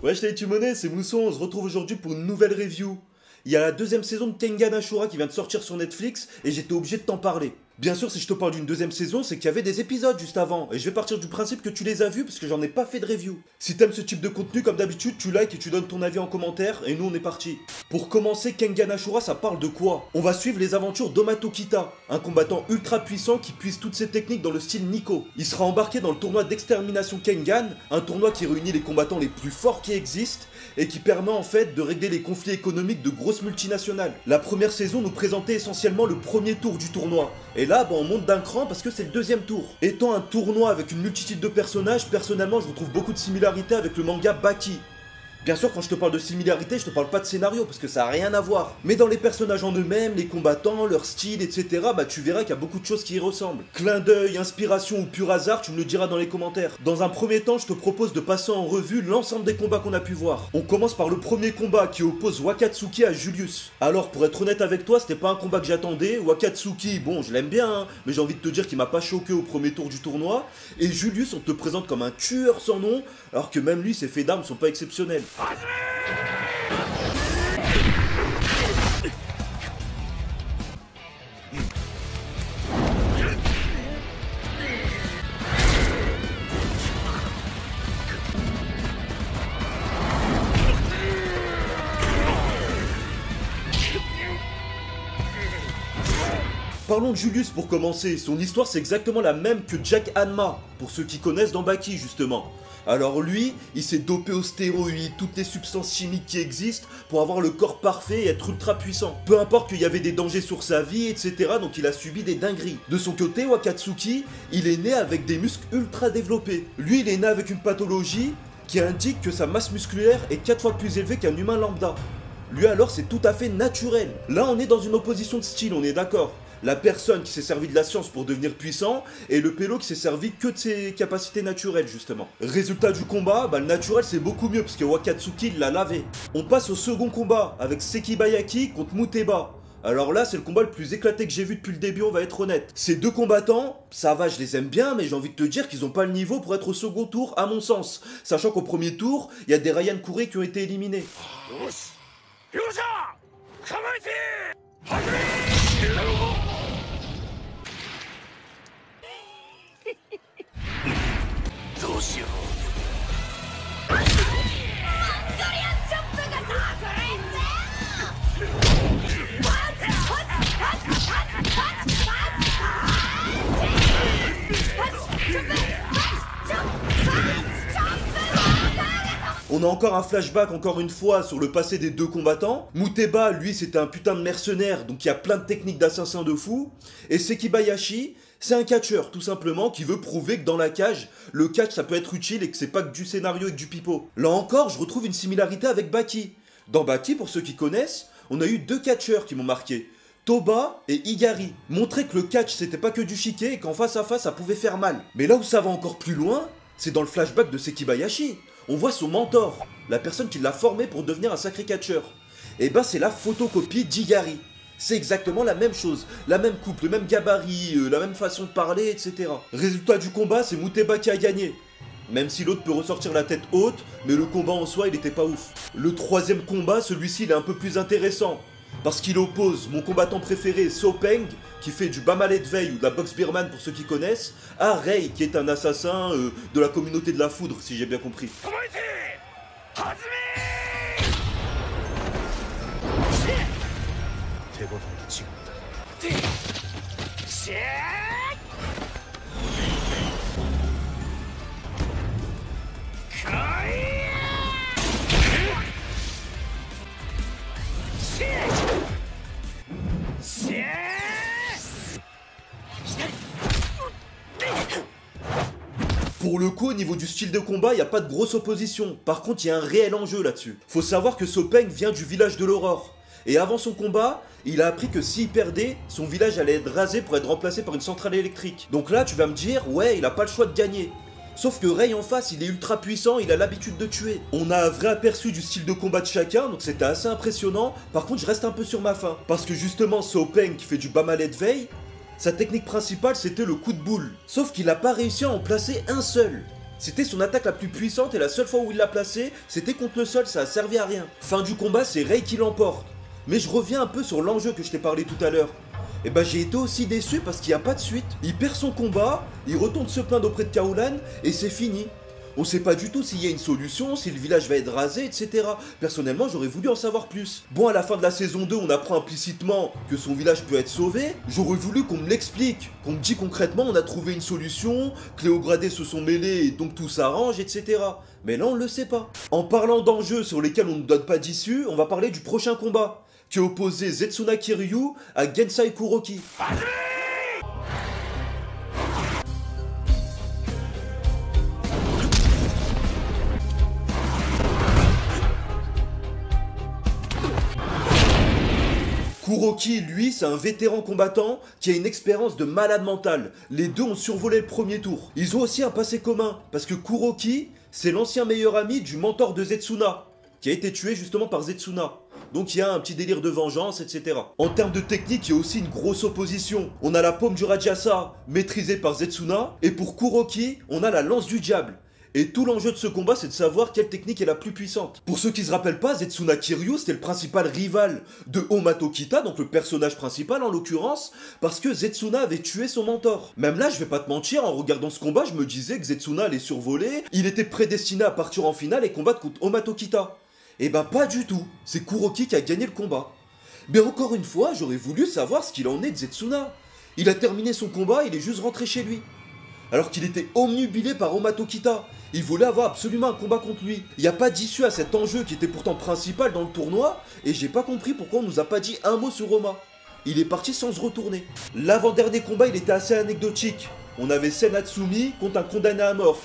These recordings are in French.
Wesh les Tumonais, c'est Mousson, on se retrouve aujourd'hui pour une nouvelle review. Il y a la deuxième saison de Kengan Ashura qui vient de sortir sur Netflix et j'étais obligé de t'en parler. Bien sûr, si je te parle d'une deuxième saison, c'est qu'il y avait des épisodes juste avant. Et je vais partir du principe que tu les as vus parce que j'en ai pas fait de review. Si t'aimes ce type de contenu, comme d'habitude, tu likes et tu donnes ton avis en commentaire. Et nous, on est parti. Pour commencer, Kengan Ashura, ça parle de quoi? On va suivre les aventures d'Omato Kita, un combattant ultra puissant qui puise toutes ses techniques dans le style Nico. Il sera embarqué dans le tournoi d'extermination Kengan, un tournoi qui réunit les combattants les plus forts qui existent et qui permet en fait de régler les conflits économiques de grosses multinationales. La première saison nous présentait essentiellement le premier tour du tournoi. Et là, on monte d'un cran parce que c'est le deuxième tour. Étant un tournoi avec une multitude de personnages, personnellement je retrouve beaucoup de similarités avec le manga Baki. Bien sûr, quand je te parle de similarité, je te parle pas de scénario parce que ça a rien à voir. Mais dans les personnages en eux-mêmes, les combattants, leur style, etc., tu verras qu'il y a beaucoup de choses qui y ressemblent. Clin d'œil, inspiration ou pur hasard, tu me le diras dans les commentaires. Dans un premier temps, je te propose de passer en revue l'ensemble des combats qu'on a pu voir. On commence par le premier combat qui oppose Wakatsuki à Julius. Alors, pour être honnête avec toi, c'était pas un combat que j'attendais. Wakatsuki, bon, je l'aime bien, hein, mais j'ai envie de te dire qu'il m'a pas choqué au premier tour du tournoi. Et Julius, on te présente comme un tueur sans nom, alors que même lui, ses faits d'armes sont pas exceptionnels. Parlons de Julius pour commencer. Son histoire c'est exactement la même que Jack Hanma, pour ceux qui connaissent dans Baki justement. Alors lui, il s'est dopé aux stéroïdes, toutes les substances chimiques qui existent pour avoir le corps parfait et être ultra puissant. Peu importe qu'il y avait des dangers sur sa vie, etc. Donc il a subi des dingueries. De son côté, Wakatsuki, il est né avec des muscles ultra développés. Lui, il est né avec une pathologie qui indique que sa masse musculaire est 4 fois plus élevée qu'un humain lambda. Lui alors, c'est tout à fait naturel. Là, on est dans une opposition de style, on est d'accord. La personne qui s'est servi de la science pour devenir puissant, et le pélo qui s'est servi que de ses capacités naturelles justement. Résultat du combat, le naturel c'est beaucoup mieux parce que Wakatsuki l'a lavé. On passe au second combat avec Sekibayaki contre Muteba. Alors là c'est le combat le plus éclaté que j'ai vu depuis le début, on va être honnête. Ces deux combattants, ça va, je les aime bien, mais j'ai envie de te dire qu'ils ont pas le niveau pour être au second tour à mon sens. Sachant qu'au premier tour, il y a des Ryan Kouré qui ont été éliminés. On a encore un flashback encore une fois sur le passé des deux combattants. Muteba, lui, c'était un putain de mercenaire, donc il y a plein de techniques d'assassin de fou. Et Sekibayaki, c'est un catcheur, tout simplement, qui veut prouver que dans la cage, le catch ça peut être utile et que c'est pas que du scénario et que du pipeau. Là encore, je retrouve une similarité avec Baki. Dans Baki, pour ceux qui connaissent, on a eu deux catcheurs qui m'ont marqué. Toba et Igari, montraient que le catch c'était pas que du chiquet et qu'en face à face ça pouvait faire mal. Mais là où ça va encore plus loin, c'est dans le flashback de Sekibayaki. On voit son mentor, la personne qui l'a formé pour devenir un sacré catcheur. Et c'est la photocopie d'Igari. C'est exactement la même chose, la même coupe, le même gabarit, la même façon de parler, etc. Résultat du combat, c'est Muteba qui a gagné. Même si l'autre peut ressortir la tête haute, mais le combat en soi il était pas ouf. Le troisième combat, celui-ci il est un peu plus intéressant. Parce qu'il oppose mon combattant préféré Sopeng, qui fait du Bamalet de veille ou de la boxe birmane pour ceux qui connaissent, à Rei, qui est un assassin de la communauté de la foudre, si j'ai bien compris. Pour le coup, au niveau du style de combat, il n'y a pas de grosse opposition. Par contre, il y a un réel enjeu là-dessus. Faut savoir que Sopeng vient du village de l'Aurore. Et avant son combat, il a appris que s'il perdait, son village allait être rasé pour être remplacé par une centrale électrique. Donc là, tu vas me dire, ouais, il a pas le choix de gagner. Sauf que Rei en face, il est ultra puissant, il a l'habitude de tuer. On a un vrai aperçu du style de combat de chacun, donc c'était assez impressionnant. Par contre, je reste un peu sur ma faim. Parce que justement, Sopeng qui fait du Bamalet de veille, sa technique principale c'était le coup de boule. Sauf qu'il n'a pas réussi à en placer un seul. C'était son attaque la plus puissante et la seule fois où il l'a placée, c'était contre le sol, ça a servi à rien. Fin du combat, c'est Rey qui l'emporte. Mais je reviens un peu sur l'enjeu que je t'ai parlé tout à l'heure. Et bah j'ai été aussi déçu parce qu'il n'y a pas de suite. Il perd son combat, il retourne se plaindre auprès de Kaolan et c'est fini. On sait pas du tout s'il y a une solution, si le village va être rasé, etc. Personnellement, j'aurais voulu en savoir plus. Bon, à la fin de la saison 2, on apprend implicitement que son village peut être sauvé. J'aurais voulu qu'on me l'explique, qu'on me dise concrètement on a trouvé une solution, que les Hauts-Gradés se sont mêlés et donc tout s'arrange, etc. Mais là, on le sait pas. En parlant d'enjeux sur lesquels on ne donne pas d'issue, on va parler du prochain combat, qui opposait Setsuna Kiryu à Gensai Kuroki. Kuroki, lui, c'est un vétéran combattant qui a une expérience de malade mental. Les deux ont survolé le premier tour. Ils ont aussi un passé commun, parce que Kuroki, c'est l'ancien meilleur ami du mentor de Setsuna, qui a été tué justement par Setsuna. Donc il y a un petit délire de vengeance, etc. En termes de technique, il y a aussi une grosse opposition. On a la paume du Rajasa, maîtrisée par Setsuna, et pour Kuroki, on a la lance du diable. Et tout l'enjeu de ce combat, c'est de savoir quelle technique est la plus puissante. Pour ceux qui se rappellent pas, Setsuna Kiryu, c'était le principal rival de Omato Kita, donc le personnage principal en l'occurrence, parce que Setsuna avait tué son mentor. Même là, je vais pas te mentir, en regardant ce combat, je me disais que Setsuna allait survoler, il était prédestiné à partir en finale et combattre contre Omato Kita. Et bah pas du tout, c'est Kuroki qui a gagné le combat. Mais encore une fois, j'aurais voulu savoir ce qu'il en est de Setsuna. Il a terminé son combat, il est juste rentré chez lui. Alors qu'il était omnubilé par Omato Kita. Il voulait avoir absolument un combat contre lui. Il n'y a pas d'issue à cet enjeu qui était pourtant principal dans le tournoi, et j'ai pas compris pourquoi on nous a pas dit un mot sur Oma. Il est parti sans se retourner. L'avant-dernier combat, il était assez anecdotique. On avait Senatsumi contre un condamné à mort.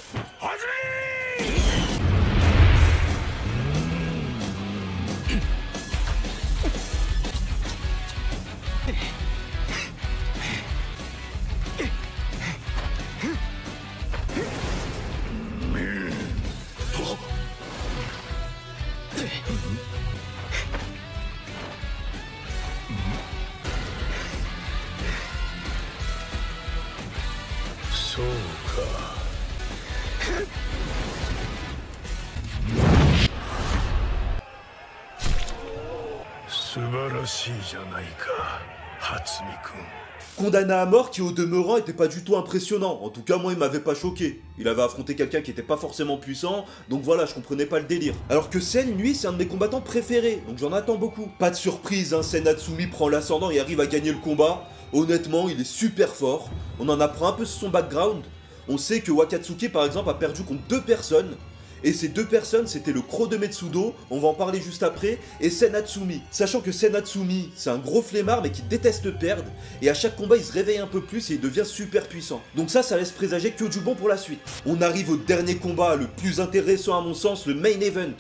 Condamné à mort qui au demeurant était pas du tout impressionnant, en tout cas moi il m'avait pas choqué. Il avait affronté quelqu'un qui était pas forcément puissant, donc voilà, je comprenais pas le délire. Alors que Sen, lui, c'est un de mes combattants préférés, donc j'en attends beaucoup. Pas de surprise, hein, Senatsumi prend l'ascendant et arrive à gagner le combat. Honnêtement, il est super fort, on en apprend un peu sur son background. On sait que Wakatsuki par exemple a perdu contre 2 personnes. Et ces 2 personnes, c'était le Croc de Metsudo, on va en parler juste après, et Senatsumi. Sachant que Senatsumi, c'est un gros flemmard mais qui déteste perdre, et à chaque combat, il se réveille un peu plus et il devient super puissant. Donc ça laisse présager que du bon pour la suite. On arrive au dernier combat, le plus intéressant à mon sens, le main event.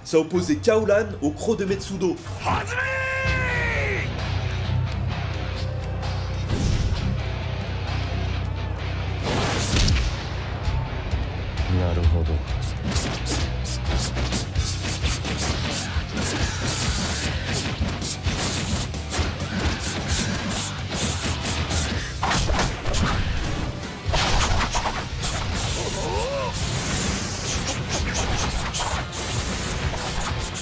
Ça opposait Kaolan au Croc de Metsudo.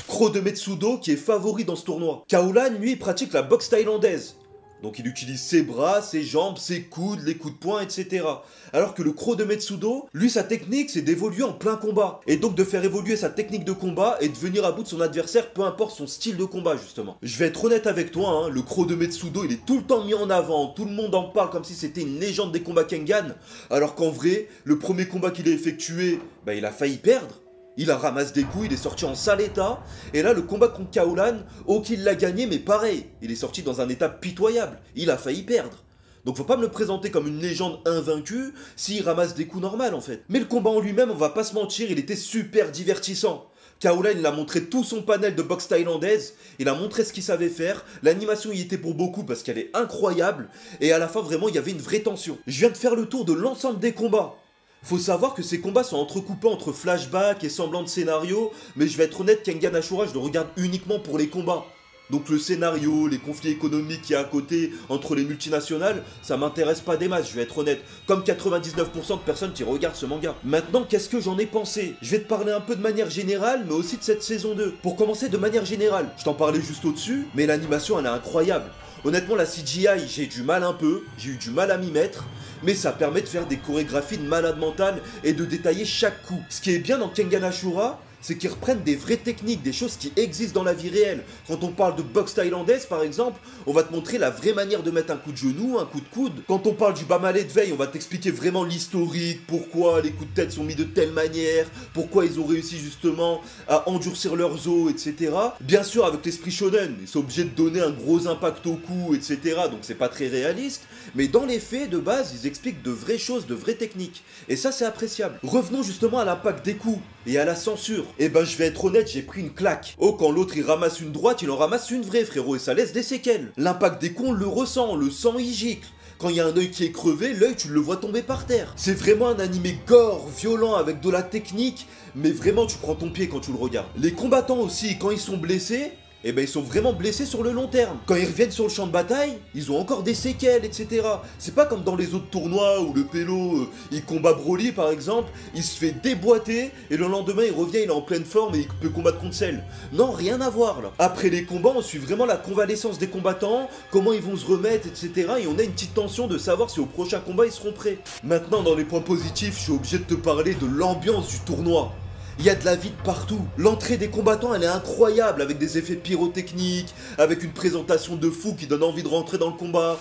Croc de Metsudo qui est favori dans ce tournoi. Kaolan, lui, il pratique la boxe thaïlandaise. Donc il utilise ses bras, ses jambes, ses coudes, les coups de poing, etc. Alors que le Croc de Metsudo, lui, sa technique, c'est d'évoluer en plein combat. Et donc de faire évoluer sa technique de combat et de venir à bout de son adversaire, peu importe son style de combat, justement. Je vais être honnête avec toi, hein, le Croc de Metsudo, il est tout le temps mis en avant. Tout le monde en parle comme si c'était une légende des combats Kengan. Alors qu'en vrai, le premier combat qu'il a effectué, il a failli perdre. Il a ramassé des coups, il est sorti en sale état, et là le combat contre Kaolan, ok il l'a gagné mais pareil, il est sorti dans un état pitoyable, il a failli perdre. Donc faut pas me le présenter comme une légende invaincue s'il ramasse des coups normaux en fait. Mais le combat en lui-même, on va pas se mentir, il était super divertissant. Kaolan il a montré tout son panel de boxe thaïlandaise, il a montré ce qu'il savait faire, l'animation y était pour beaucoup parce qu'elle est incroyable, et à la fin vraiment il y avait une vraie tension. Je viens de faire le tour de l'ensemble des combats. Faut savoir que ces combats sont entrecoupés entre flashbacks et semblants de scénario, mais je vais être honnête, Kengan Ashura, je le regarde uniquement pour les combats. Donc le scénario, les conflits économiques qu'il y a à côté entre les multinationales, ça m'intéresse pas des masses, je vais être honnête. Comme 99% de personnes qui regardent ce manga. Maintenant, qu'est-ce que j'en ai pensé? Je vais te parler un peu de manière générale, mais aussi de cette saison 2. Pour commencer de manière générale, je t'en parlais juste au-dessus, mais l'animation elle est incroyable. Honnêtement, la CGI, j'ai du mal un peu, j'ai eu du mal à m'y mettre, mais ça permet de faire des chorégraphies de malade mental et de détailler chaque coup. Ce qui est bien dans Kengan Ashura, c'est qu'ils reprennent des vraies techniques, des choses qui existent dans la vie réelle. Quand on parle de boxe thaïlandaise par exemple, on va te montrer la vraie manière de mettre un coup de genou, un coup de coude. Quand on parle du Bamale de veille, on va t'expliquer vraiment l'historique, pourquoi les coups de tête sont mis de telle manière, pourquoi ils ont réussi justement à endurcir leurs os, etc. Bien sûr avec l'esprit shonen, ils sont obligés de donner un gros impact au coup, etc. Donc c'est pas très réaliste, mais dans les faits, de base, ils expliquent de vraies choses, de vraies techniques. Et ça c'est appréciable. Revenons justement à l'impact des coups et à la censure. Eh ben je vais être honnête, j'ai pris une claque. Oh, quand l'autre il ramasse une droite, il en ramasse une vraie frérot, et ça laisse des séquelles. L'impact des coups on le ressent, le sang il gicle. Quand il y a un œil qui est crevé, l'œil tu le vois tomber par terre. C'est vraiment un animé gore, violent, avec de la technique, mais vraiment tu prends ton pied quand tu le regardes. Les combattants aussi, quand ils sont blessés, eh ben ils sont vraiment blessés sur le long terme. Quand ils reviennent sur le champ de bataille, ils ont encore des séquelles, etc. C'est pas comme dans les autres tournois où le pélo, il combat Broly par exemple, il se fait déboîter et le lendemain il revient, il est en pleine forme et il peut combattre contre Cell. Non, rien à voir là. Après les combats, on suit vraiment la convalescence des combattants, comment ils vont se remettre, etc. Et on a une petite tension de savoir si au prochain combat ils seront prêts. Maintenant, dans les points positifs, je suis obligé de te parler de l'ambiance du tournoi. Il y a de la vie de partout. L'entrée des combattants, elle est incroyable, avec des effets pyrotechniques, avec une présentation de fou qui donne envie de rentrer dans le combat.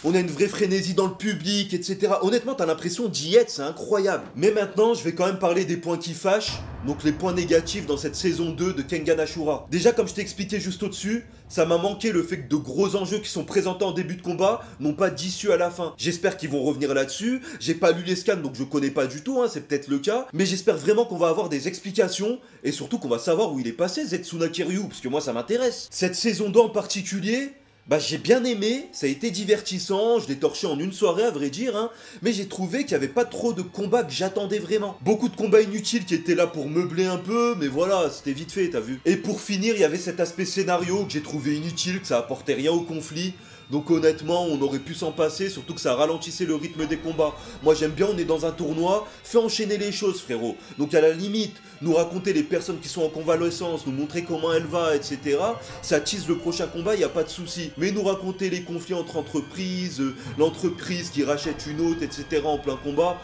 On a une vraie frénésie dans le public, etc. Honnêtement, t'as l'impression d'y être, c'est incroyable. Mais maintenant, je vais quand même parler des points qui fâchent, donc les points négatifs dans cette saison 2 de Kengan Ashura. Déjà, comme je t'ai expliqué juste au-dessus, ça m'a manqué le fait que de gros enjeux qui sont présentés en début de combat n'ont pas d'issue à la fin. J'espère qu'ils vont revenir là-dessus. J'ai pas lu les scans, donc je connais pas du tout, hein, c'est peut-être le cas. Mais j'espère vraiment qu'on va avoir des explications, et surtout qu'on va savoir où il est passé, Zetsuna Kiryu, parce que moi ça m'intéresse. Cette saison 2 en particulier, bah j'ai bien aimé, ça a été divertissant, je l'ai torché en une soirée à vrai dire, hein, mais j'ai trouvé qu'il n'y avait pas trop de combats que j'attendais vraiment. Beaucoup de combats inutiles qui étaient là pour meubler un peu, mais voilà, c'était vite fait, t'as vu. Et pour finir, il y avait cet aspect scénario que j'ai trouvé inutile, que ça apportait rien au conflit. Donc honnêtement, on aurait pu s'en passer, surtout que ça ralentissait le rythme des combats. Moi j'aime bien, on est dans un tournoi, fais enchaîner les choses frérot. Donc à la limite, nous raconter les personnes qui sont en convalescence, nous montrer comment elle va, etc. Ça tease le prochain combat, y a pas de souci. Mais nous raconter les conflits entre entreprises, l'entreprise qui rachète une autre, etc. en plein combat...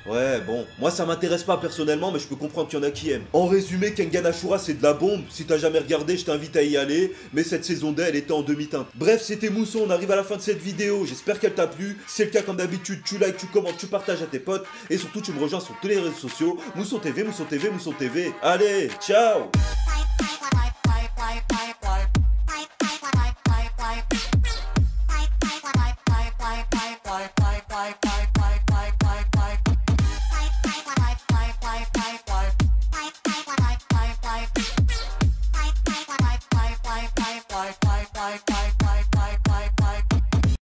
Ouais, bon, moi ça m'intéresse pas personnellement, mais je peux comprendre qu'il y en a qui aiment. En résumé, Kengan Ashura c'est de la bombe, si t'as jamais regardé, je t'invite à y aller, mais cette saison 2, elle était en demi-teinte. Bref, c'était Mousson, on arrive à la fin de cette vidéo, j'espère qu'elle t'a plu. Si c'est le cas, comme d'habitude, tu likes, tu commentes, tu partages à tes potes, et surtout tu me rejoins sur tous les réseaux sociaux, Mousson TV, Mousson TV, Mousson TV. Allez, ciao!